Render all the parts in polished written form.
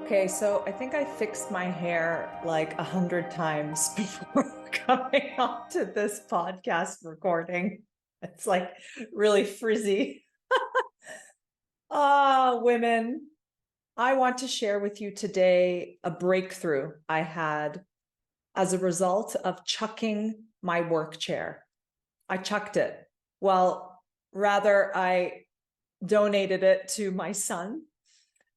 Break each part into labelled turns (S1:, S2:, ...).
S1: Okay, so I think I fixed my hair like 100 times before coming on to this podcast recording. It's like really frizzy. Ah, women, I want to share with you today a breakthrough I had as a result of chucking my work chair. I chucked it. Well, rather, I donated it to my son,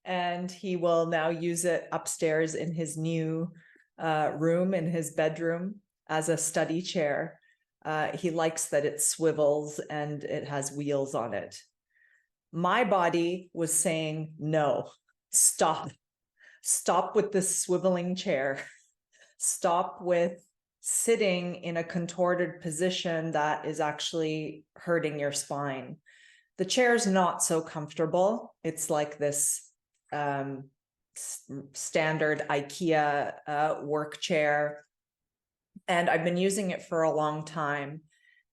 S1: and he will now use it upstairs in his new room in his bedroom as a study chair. He likes that it swivels and it has wheels on it. My body was saying, no, stop. Stop with this swiveling chair. Stop with sitting in a contorted position that is actually hurting your spine. The chair's not so comfortable. It's like this standard IKEA work chair. And I've been using it for a long time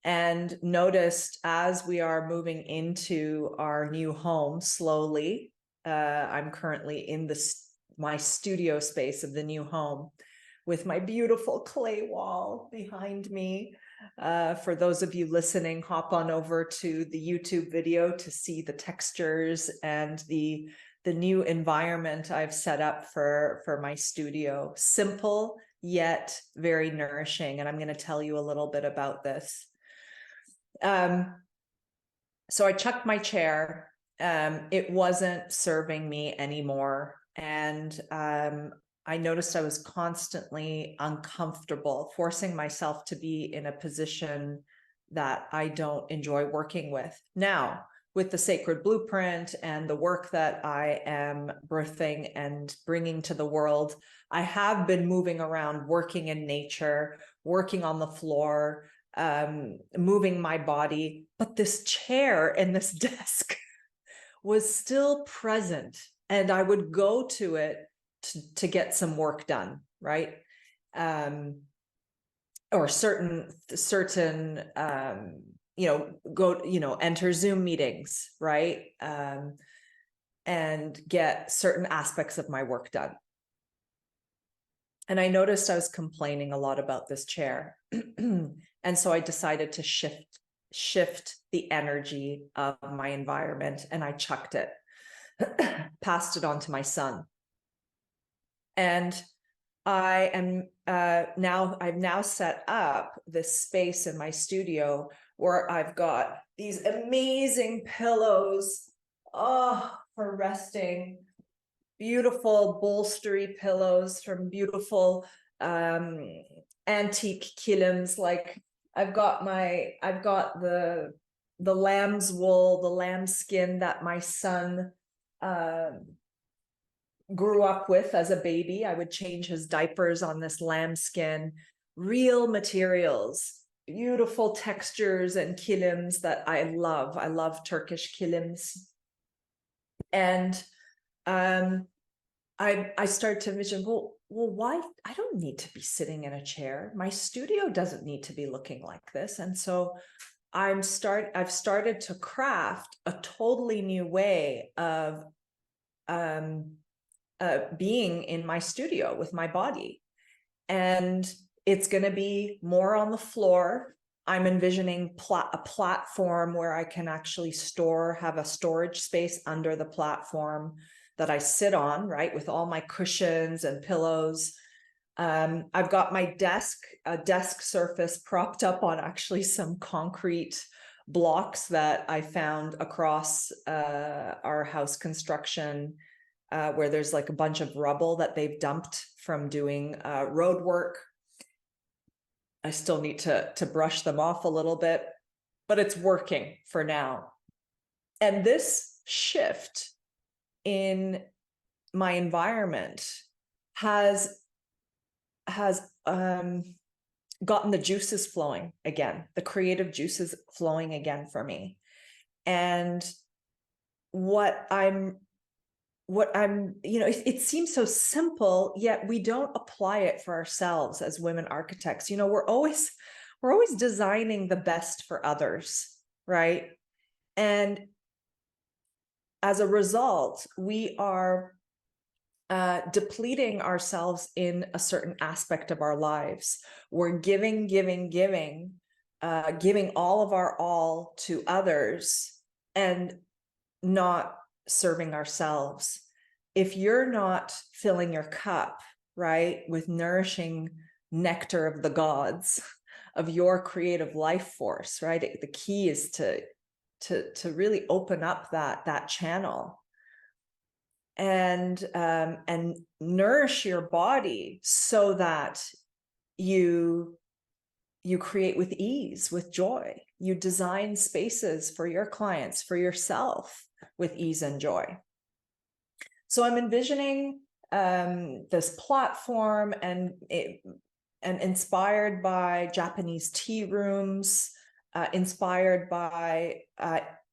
S1: and noticed as we are moving into our new home slowly, I'm currently in my studio space of the new home with my beautiful clay wall behind me. For those of you listening, hop on over to the YouTube video to see the textures and the new environment I've set up for my studio. Simple, yet very nourishing. And I'm going to tell you a little bit about this. So I chucked my chair. It wasn't serving me anymore. And I noticed I was constantly uncomfortable, forcing myself to be in a position that I don't enjoy working with. Now, with the sacred blueprint and the work that I am birthing and bringing to the world, I have been moving around, working in nature, working on the floor, moving my body, but this chair and this desk was still present, and I would go to it to get some work done, right? Or certain enter Zoom meetings, right? And get certain aspects of my work done. And I noticed I was complaining a lot about this chair. And so I decided to shift the energy of my environment, and I chucked it, passed it on to my son. And I've now set up this space in my studio where I've got these amazing pillows, for resting, beautiful bolstery pillows from beautiful antique kilims. Like I've got the lamb's wool, the lamb skin that my son grew up with as a baby. I would change his diapers on this lamb skin. Real materials, beautiful textures and kilims that I love. I love Turkish kilims. And I started to envision, well, why? I don't need to be sitting in a chair. My studio doesn't need to be looking like this. And so I've started to craft a totally new way of being in my studio with my body. And it's going to be more on the floor. I'm envisioning a platform where I can actually have a storage space under the platform that I sit on, right, with all my cushions and pillows. I've got my desk surface propped up on actually some concrete blocks that I found across our house construction, where there's like a bunch of rubble that they've dumped from doing road work. I still need to brush them off a little bit, but it's working for now. And this shift in my environment has gotten the juices flowing again, the creative juices flowing again for me. And it seems so simple, yet we don't apply it for ourselves as women architects. We're always designing the best for others, right? And as a result, we are depleting ourselves in a certain aspect of our lives. We're giving all of our all to others and not serving ourselves. If you're not filling your cup, right, with nourishing nectar of the gods, of your creative life force, right? The key is to really open up that channel and nourish your body so that you create with ease, with joy. You design spaces for your clients, for yourself, with ease and joy. So I'm envisioning this platform and inspired by Japanese tea rooms, inspired by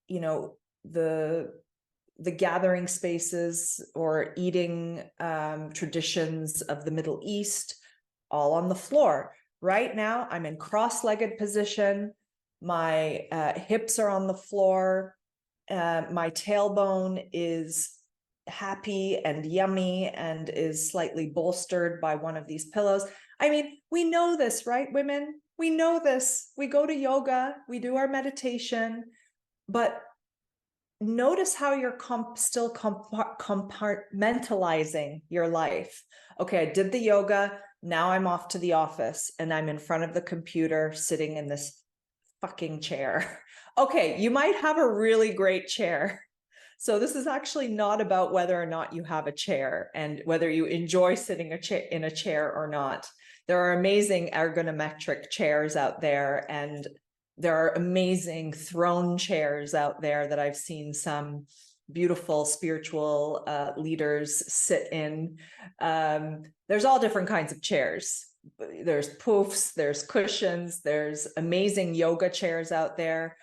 S1: you know, the gathering spaces or eating traditions of the Middle East, all on the floor. Right now, I'm in cross-legged position. My hips are on the floor. My tailbone is happy and yummy and is slightly bolstered by one of these pillows. I mean, we know this, right, women? We know this. We go to yoga, we do our meditation, but notice how you're still compartmentalizing your life. Okay, I did the yoga. Now I'm off to the office and I'm in front of the computer sitting in this fucking chair. Okay, you might have a really great chair. So this is actually not about whether or not you have a chair and whether you enjoy sitting in a chair or not. There are amazing ergonometric chairs out there, and there are amazing throne chairs out there that I've seen some beautiful spiritual leaders sit in. There's all different kinds of chairs. There's poofs, there's cushions, there's amazing yoga chairs out there.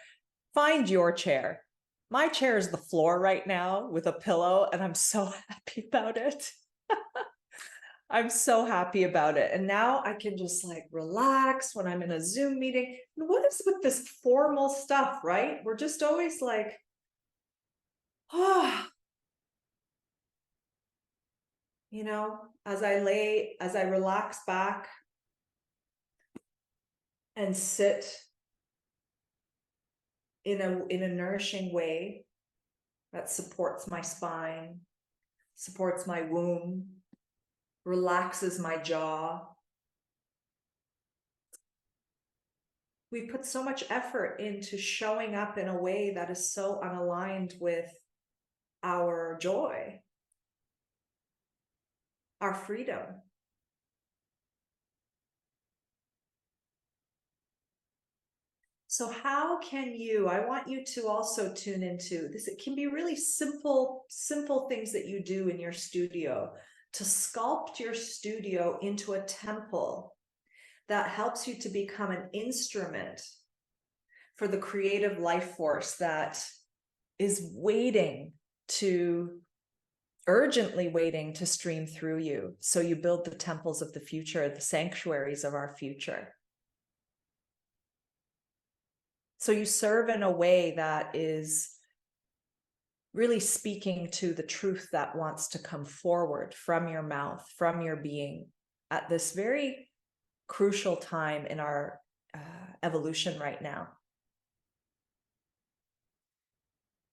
S1: Find your chair. My chair is the floor right now with a pillow, and I'm so happy about it. I'm so happy about it. And now I can just like relax when I'm in a Zoom meeting. And what is with this formal stuff, right? We're just always like, oh, you know, as I relax back and sit in a nourishing way that supports my spine, supports my womb, relaxes my jaw. We put so much effort into showing up in a way that is so unaligned with our joy, our freedom. So how can you, I want you to also tune into this. It can be really simple things that you do in your studio to sculpt your studio into a temple that helps you to become an instrument for the creative life force that is urgently waiting to stream through you. So you build the temples of the future, the sanctuaries of our future. So you serve in a way that is really speaking to the truth that wants to come forward from your mouth, from your being at this very crucial time in our evolution right now.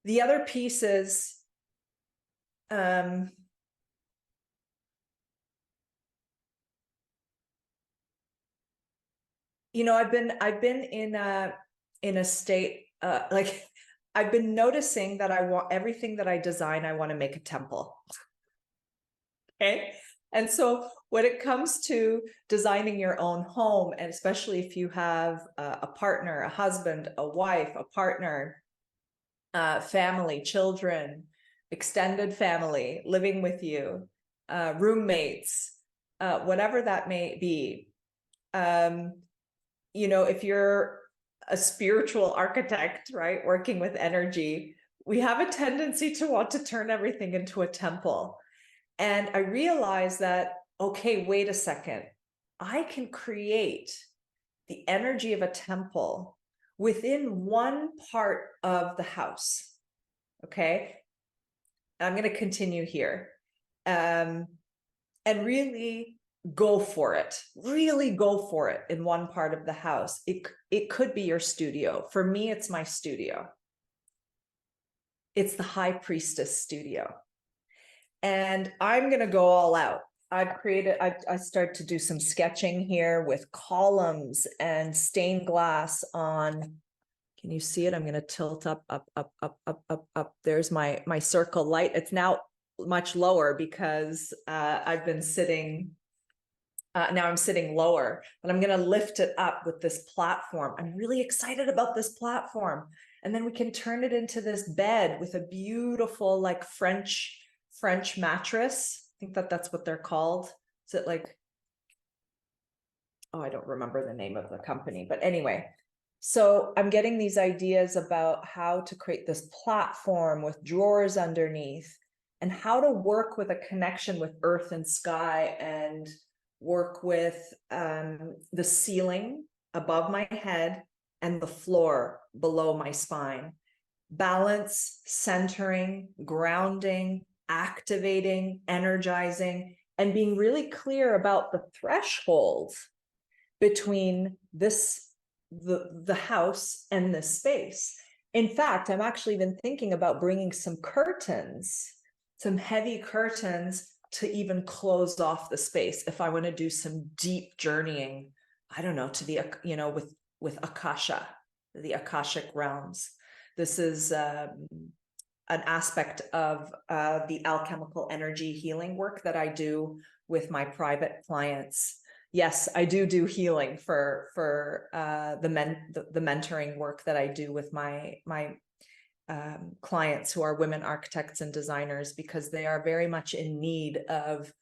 S1: The other piece is you know, I've been in a state like I've been noticing that I want everything that I design, I want to make a temple. Okay. And so when it comes to designing your own home, and especially if you have a partner, a husband, a wife, a partner, family, children, extended family living with you, roommates, whatever that may be, you know, if you're a spiritual architect, right, working with energy, we have a tendency to want to turn everything into a temple. And I realized that, okay, wait a second, I can create the energy of a temple within one part of the house. Okay, I'm going to continue here. and really go for it. Really go for it in one part of the house. It could be your studio. For me, it's my studio. It's the High Priestess studio. And I'm going to go all out. I start to do some sketching here with columns and stained glass on. Can you see it? I'm going to tilt up. There's my circle light. It's now much lower because I've been sitting. Now I'm sitting lower, but I'm going to lift it up with this platform. I'm really excited about this platform. And then we can turn it into this bed with a beautiful, like French mattress. I think that's what they're called. Is it like, oh, I don't remember the name of the company, but anyway. So I'm getting these ideas about how to create this platform with drawers underneath and how to work with a connection with earth and sky and work with the ceiling above my head and the floor below my spine. Balance, centering, grounding, activating, energizing, and being really clear about the threshold between the house and this space. In fact, I'm actually been thinking about bringing some curtains, some heavy curtains to even close off the space if I want to do some deep journeying, I don't know, to the, with Akasha, the Akashic realms. This is an aspect of the alchemical energy healing work that I do with my private clients. Yes, I do healing for the mentoring work that I do with my clients who are women architects and designers, because they are very much in need of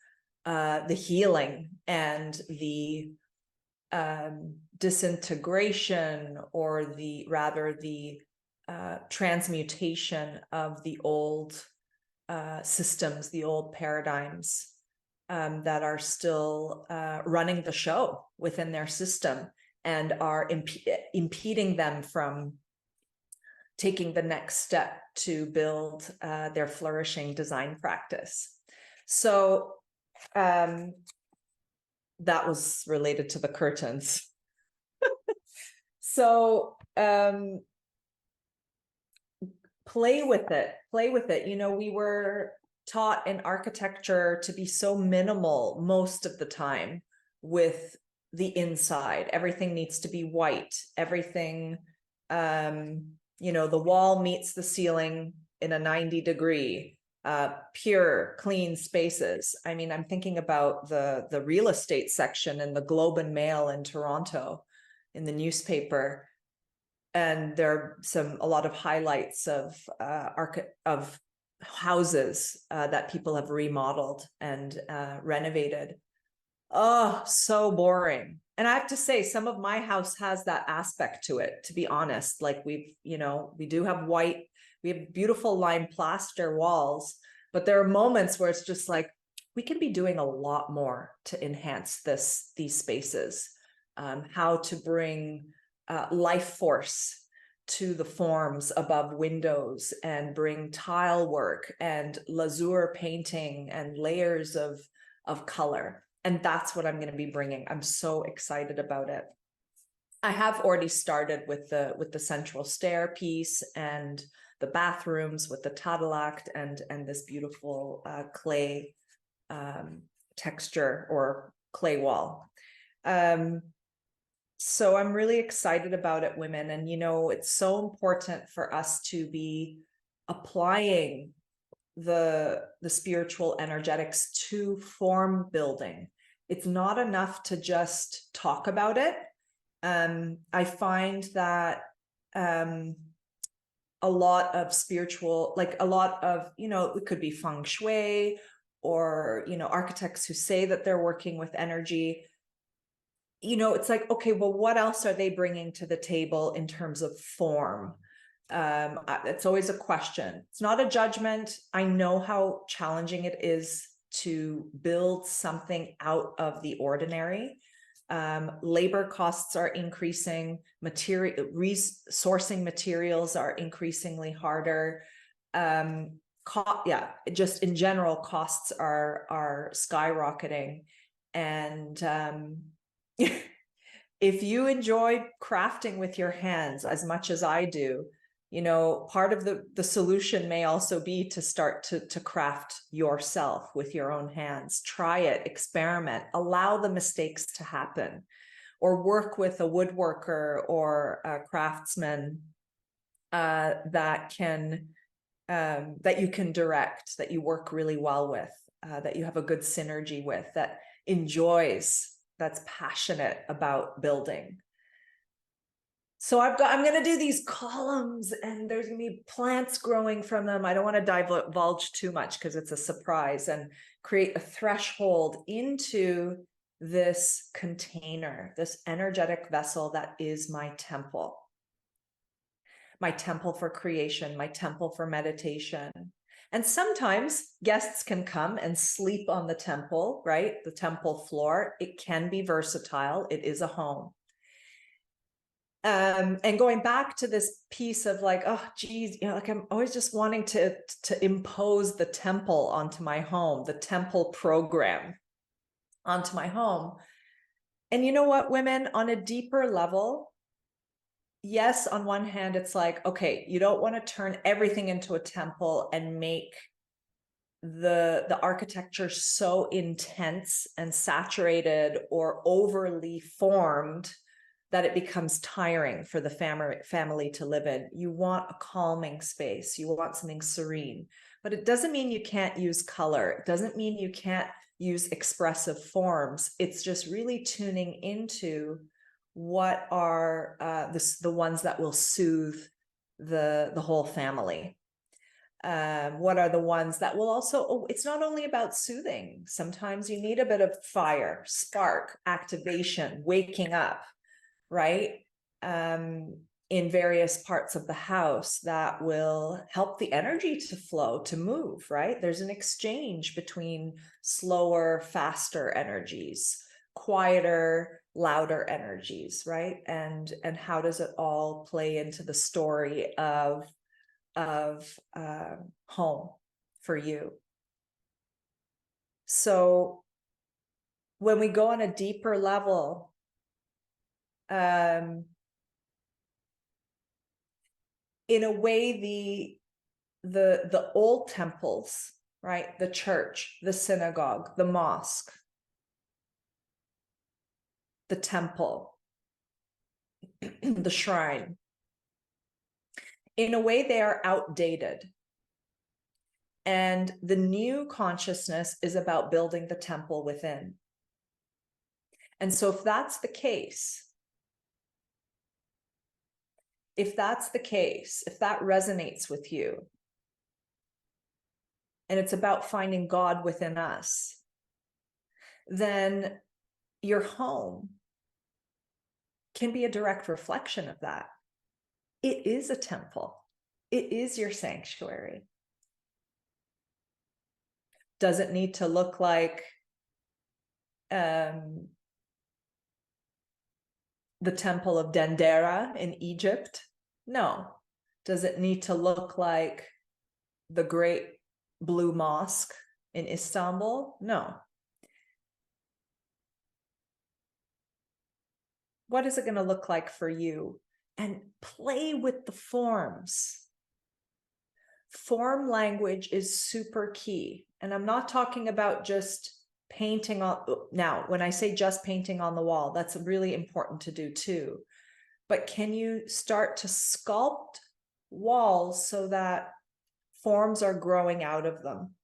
S1: the healing and the disintegration, or the transmutation of the old systems, the old paradigms that are still running the show within their system and are impeding them from taking the next step to build their flourishing design practice. So that was related to the curtains. So play with it. We were taught in architecture to be so minimal most of the time with the inside. Everything needs to be white. Everything, the wall meets the ceiling in a 90-degree, pure, clean spaces. I mean, I'm thinking about the real estate section in the Globe and Mail in Toronto, in the newspaper. And there are a lot of highlights of houses that people have remodeled and renovated. Oh, so boring. And I have to say, some of my house has that aspect to it, to be honest. Like we do have white, we have beautiful lime plaster walls, but there are moments where it's just like, we can be doing a lot more to enhance these spaces. How to bring life force to the forms above windows, and bring tile work and lazur painting and layers of color. And that's what I'm going to be bringing. I'm so excited about it. I have already started with the central stair piece and the bathrooms with the tadalakt and this beautiful clay texture or clay wall. So I'm really excited about it, women. And, it's so important for us to be applying the spiritual energetics to form building. It's not enough to just talk about it. I find that a lot of spiritual, like a lot of, it could be feng shui or, architects who say that they're working with energy. It's like, okay, well, what else are they bringing to the table in terms of form? It's always a question. It's not a judgment. I know how challenging it is to build something out of the ordinary. Labor costs are increasing, sourcing materials are increasingly harder. just in general, costs are skyrocketing. And if you enjoy crafting with your hands as much as I do, you know, part of the solution may also be to start to craft yourself with your own hands. Try it, experiment, allow the mistakes to happen, or work with a woodworker or a craftsman that you can direct, that you work really well with, that you have a good synergy with, that enjoys, that's passionate about building. So I'm going to do these columns, and there's going to be plants growing from them. I don't want to divulge too much because it's a surprise, and create a threshold into this container, this energetic vessel that is my temple. My temple for creation, my temple for meditation. And sometimes guests can come and sleep on the temple, right? The temple floor. It can be versatile. It is a home. And going back to this piece of like, oh, geez, you know, like I'm always just wanting to impose the temple onto my home, the temple program onto my home. And you know what, women, on a deeper level, yes, on one hand, it's like, okay, you don't want to turn everything into a temple and make the architecture so intense and saturated or overly formed that it becomes tiring for the family to live in. You want a calming space. You want something serene. But it doesn't mean you can't use color. It doesn't mean you can't use expressive forms. It's just really tuning into what are the ones that will soothe the whole family. What are the ones that will also, it's not only about soothing. Sometimes you need a bit of fire, spark, activation, waking up, right? In various parts of the house that will help the energy to flow, to move, right? There's an exchange between slower, faster energies, quieter, louder energies, right? And how does it all play into the story of home for you? So when we go on a deeper level, in a way, the old temples, right? The church, the synagogue, the mosque, the temple, the shrine, in a way, they are outdated. And the new consciousness is about building the temple within. And so if that's the case, if that resonates with you, and it's about finding God within us, then your home can be a direct reflection of that. It is a temple. It is your sanctuary. Does it need to look like the temple of Dendera in Egypt? No. Does it need to look like the Great Blue Mosque in Istanbul? No. What is it going to look like for you? And play with the forms. Form language is super key. And I'm not talking about just painting on, now, when I say just painting on the wall, that's really important to do too. But can you start to sculpt walls so that forms are growing out of them?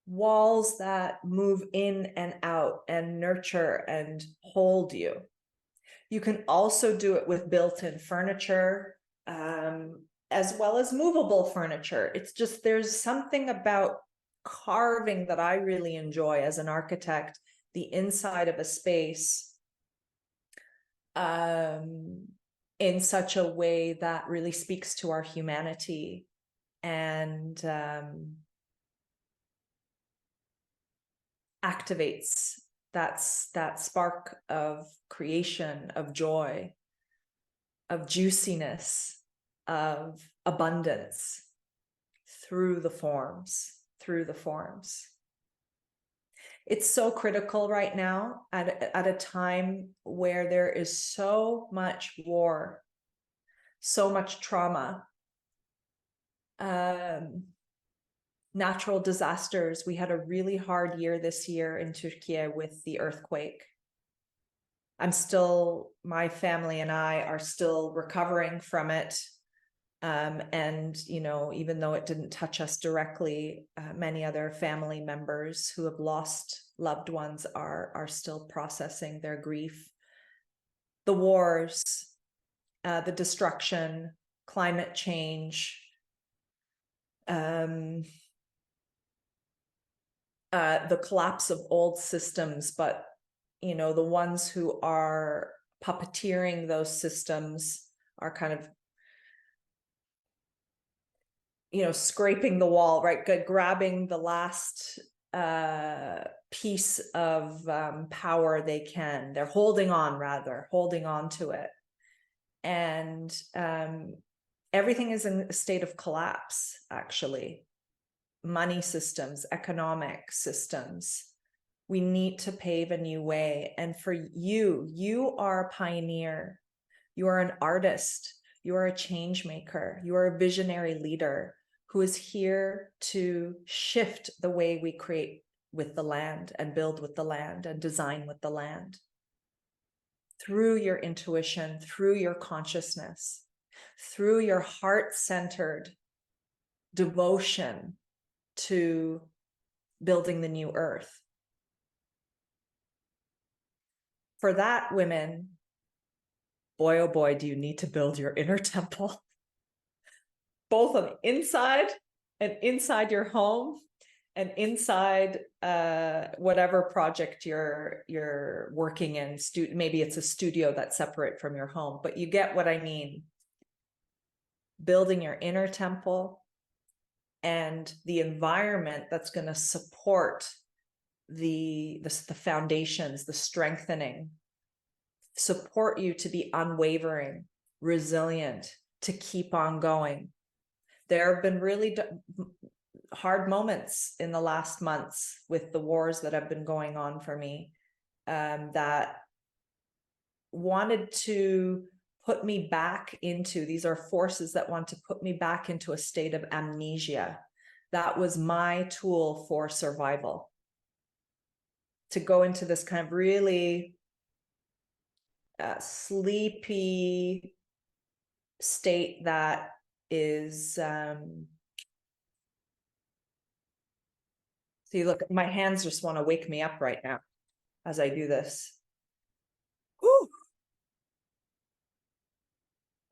S1: Walls that move in and out and nurture and hold you. You can also do it with built-in furniture, as well as movable furniture. It's just, there's something about carving that I really enjoy as an architect, the inside of a space, in such a way that really speaks to our humanity and activates that spark of creation, of joy, of juiciness, of abundance through the forms, through the forms. It's so critical right now at a time where there is so much war, so much trauma, natural disasters. We had a really hard year this year in Turkey with the earthquake. My family and I are still recovering from it. And, you know, even though it didn't touch us directly, many other family members who have lost loved ones are still processing their grief. The wars, the destruction, climate change, the collapse of old systems, but, you know, the ones who are puppeteering those systems are kind of, you know, scraping the wall, right? Grabbing the last piece of power they can. They're holding on to it. And everything is in a state of collapse, actually. Money systems, economic systems. We need to pave a new way. And for you, you are a pioneer. You are an artist. You are a change maker. You are a visionary leader who is here to shift the way we create with the land and build with the land and design with the land. Through your intuition, through your consciousness, through your heart-centered devotion to building the new earth. For that, women, boy, oh boy, do you need to build your inner temple. Both on the inside and inside your home and inside whatever project you're working in. Maybe it's a studio that's separate from your home, but you get what I mean. Building your inner temple and the environment that's going to support the foundations, the strengthening, support you to be unwavering, resilient, to keep on going. There have been really hard moments in the last months with the wars that have been going on for me, that wanted to put me back into, these are forces that want to put me back into a state of amnesia. That was my tool for survival. To go into this kind of really sleepy state that is, see, look, my hands just want to wake me up right now as I do this. Whew.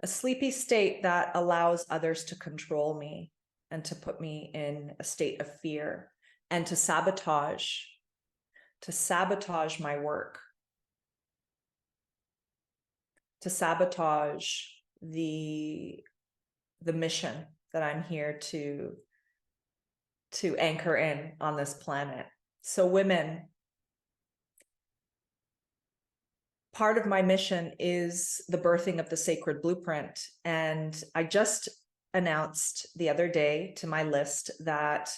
S1: A sleepy state that allows others to control me and to put me in a state of fear and to sabotage my work, to sabotage the mission that I'm here to anchor in on this planet. So women, part of my mission is the birthing of the sacred blueprint. And I just announced the other day to my list that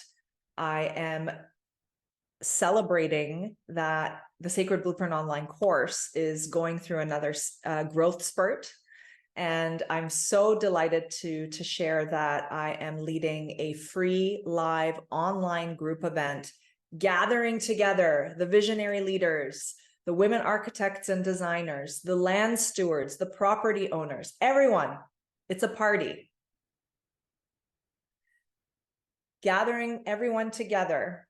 S1: I am celebrating that the Sacred Blueprint online course is going through another growth spurt. And I'm so delighted to share that I am leading a free live online group event, gathering together the visionary leaders, the women architects and designers, the land stewards, the property owners, everyone. It's a party. Gathering everyone together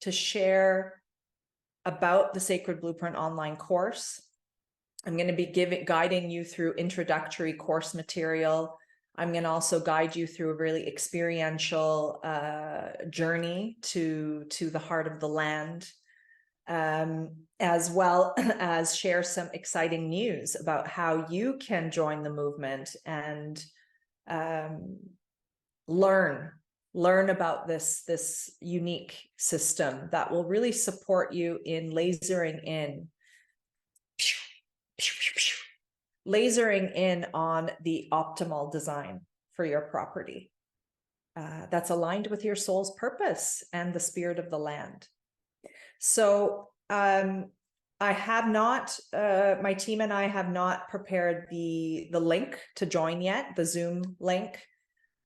S1: to share about the Sacred Blueprint online course. I'm going to be guiding you through introductory course material. I'm going to also guide you through a really experiential journey to the heart of the land, as well as share some exciting news about how you can join the movement and learn about this unique system that will really support you in lasering in on the optimal design for your property that's aligned with your soul's purpose and the spirit of the land. So I have not, my team and I have not prepared the link to join yet, the Zoom link.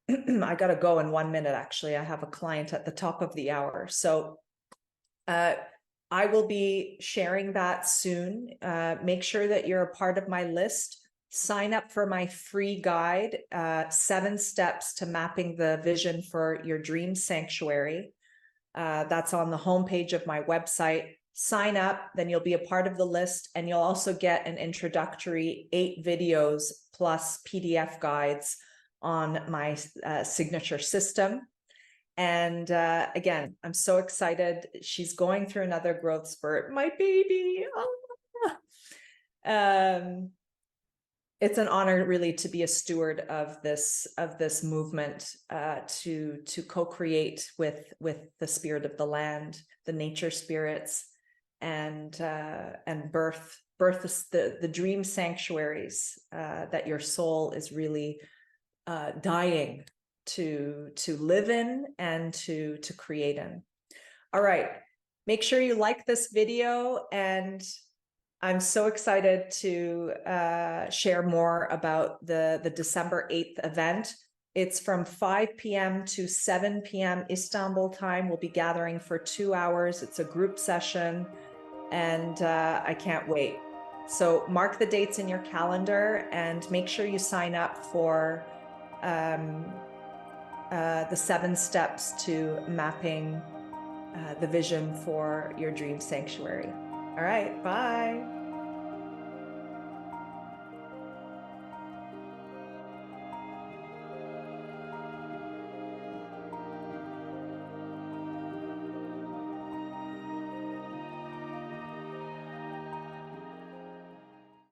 S1: I got to go in 1 minute, actually. I have a client at the top of the hour. So I will be sharing that soon. Make sure that you're a part of my list. Sign up for my free guide, 7 steps to mapping the vision for your dream sanctuary. That's on the homepage of my website. Sign up, then you'll be a part of the list, and you'll also get an introductory 8 videos plus PDF guides on my signature system. And again, I'm so excited. She's going through another growth spurt. My baby. Oh. It's an honor, really, to be a steward of this movement, to co-create with the spirit of the land, the nature spirits, and birth the dream sanctuaries that your soul is really dying to live in and to create in. All right, make sure you like this video, and I'm so excited to share more about the December 8th event. It's from 5 p.m. to 7 p.m. Istanbul time. We'll be gathering for 2 hours. It's a group session, and I can't wait. So mark the dates in your calendar and make sure you sign up for the 7 steps to mapping the vision for your dream sanctuary. All right, bye.